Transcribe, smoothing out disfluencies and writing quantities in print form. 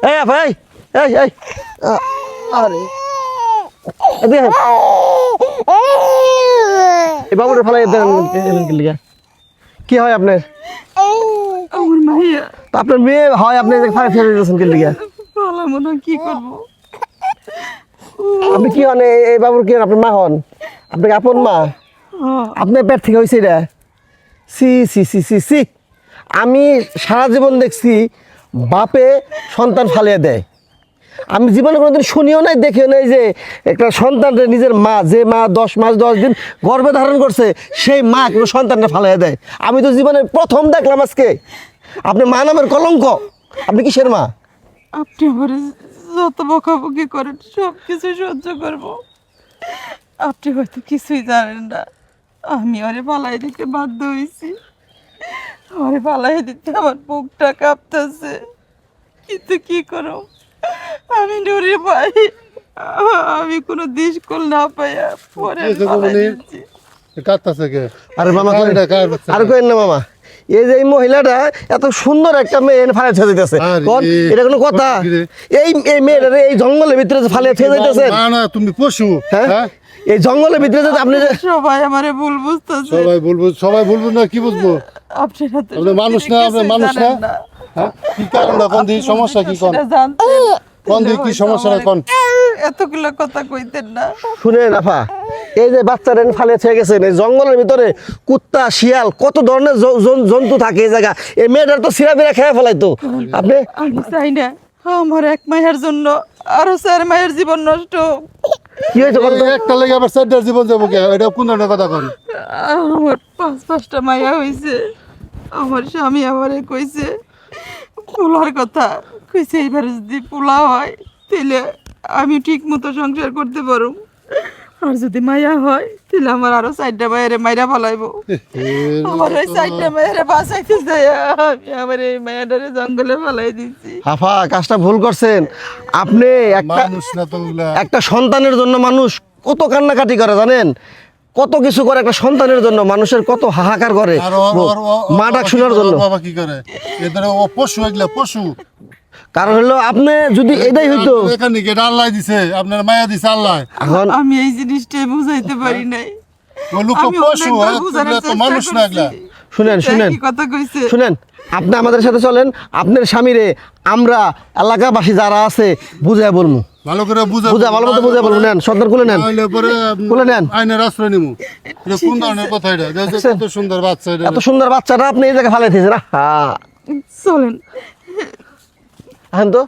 এই ভাই এই এই আরে এদিকে এই বাবুরে ফেলাই দেন কি হয় আপনার? আমার মাইয়া তো আপনার মেয়ে হয়, আপনি ফাঁকা ফেলে দিয়েছেন কি লিগা? ভালো মনে হয় কি করবো। আপনি কি হন এই বাবুর? কি হন আপনার মা? হন আপনাকে আপন মা? আপনার পেট থেকে হয়েছে এটা? সি সি সি সি সি, আমি সারা জীবন দেখছি বাপে সন্তান ফালিয়ে দেয়। আমি জীবনে কোনোদিন শুনিও নাই, দেখিও নাই যে একটা সন্তানটা নিজের মা, যে মা 10 মাস 10 দিন গর্ভে ধারণ করছে, সেই মা কোনো সন্তানটা ফালিয়ে দেয়। আমি তো জীবনে প্রথম দেখলাম আজকে। আপনি মা নামের কলঙ্ক। আপনি কিসের মা? আপনি আমার যত বকাবকি করেন সব কিছু সহ্য করবো। আপনি হয়তো কিছুই জানেন না, আমি ওরে পালাই দিতে বাধ্য হয়েছি। ওরে পালাই দিতে আমার বুকটা কাঁপতেছে, কিন্তু কি করো, আমি ডরে পাই। আমি কোনো দিশকুল না পাইয়া পরে পালাই দিচ্ছি। আরে মামা আর কইেন না মামা, এই যে এই মহিলাটা এত সুন্দর একটা মেয়ে ফালে ছেড়ে দিতেছে, এটা কোনো কথা? এই এই মেয়েটা এই জঙ্গলের ভিতরে ফালে ছেড়ে দিতেছে। না না, তুমি পশু। হ্যাঁ, এই জঙ্গলের ভিতরে যদি আপনি সবাই আমারে ভুল বুঝতেছে। সবাই বলবো না, কি বুঝবো? আপনার হাতে আপনি মানুষ না, আপনি মানুষ না। হ্যাঁ, কি কারণ? কোন দিকে সমস্যা? কি কোন কোন দিকে কি সমস্যা? কোন এতগুলো কথা কইতেন না। শুনেন আফা, এই যে বাচ্চারা ফালে ছেড়ে গেছেন, এই জঙ্গলের ভিতরে কুত্তা শিয়াল কত ধরনের জন্তু থাকে এই জায়গা। এই মেয়েটার তো সিরা বিরা খেয়ে ফেলাইতো। আপনি আমি চাই না আমার এক মায়ের জন্য আরো 4 মায়ের জীবন নষ্ট। কি হয়েছে? একটা লেগে আবার 4টা জীবন যাবো কে? এটা কোন ধরনের কথা কোন? আমার 5-5টা মায়া হয়েছে। আমার স্বামী আমারে কইছে পোলার কথা, কইছে এইবারে যদি পোলা হয় তাহলে আমি ঠিক মতো সংসার করতে পারো, আর যদি মায়া হয় তাহলে আমার আরো 4টা মায়েরে মাইরা ফেলাইবো। আমার ওই 4টা মায়েরে বাঁচাইতে চাই আমি আমার এই মায়াটারে জঙ্গলে ফেলাই দিচ্ছি। আফা, কাজটা ভুল করছেন আপনি। মানুষ না তো ওগুলা। একটা সন্তানের জন্য মানুষ কত কান্নাকাটি করে জানেন? কত কিছু করে একটা সন্তানের জন্য, মানুষের কত হাহাকার করে আর মা ডাক শোনার জন্য। বাবা কি করে? এদের ও পশু, এগুলা পশু। কারণ হলো আপনি যদি এটাই হইতো, এখানে কি আল্লাহ দিছে, আপনার মায়া দিছে আল্লাহ। এখন আমি এই জিনিসটাই বুঝাইতে পারি নাই। ও লোক আমি পশু, অনেকবার বুঝানোর এগুলা তো চেষ্টা মানুষ না এগুলা। করছি। শুনেন শুনেন কি কথা কইছে? শুনেন, আপনি আমাদের সাথে চলেন। আপনার স্বামীরে আমরা এলাকাবাসী যারা আছে বুঝাই বলবো, ভালো করে বুঝা ভালো মতো বুঝাই বলবো। নেন সন্তান কোলে নেন, তাহলে পরে কোলে নেন। আইনের আশ্রয় নিমু। এটা কোন ধরনের কথা? এটা কত সুন্দর বাচ্চা, এটা এত সুন্দর বাচ্চাটা আপনি এই জায়গায় ফালাইতেছেন না? হ্যাঁ, চলেন। এখন তো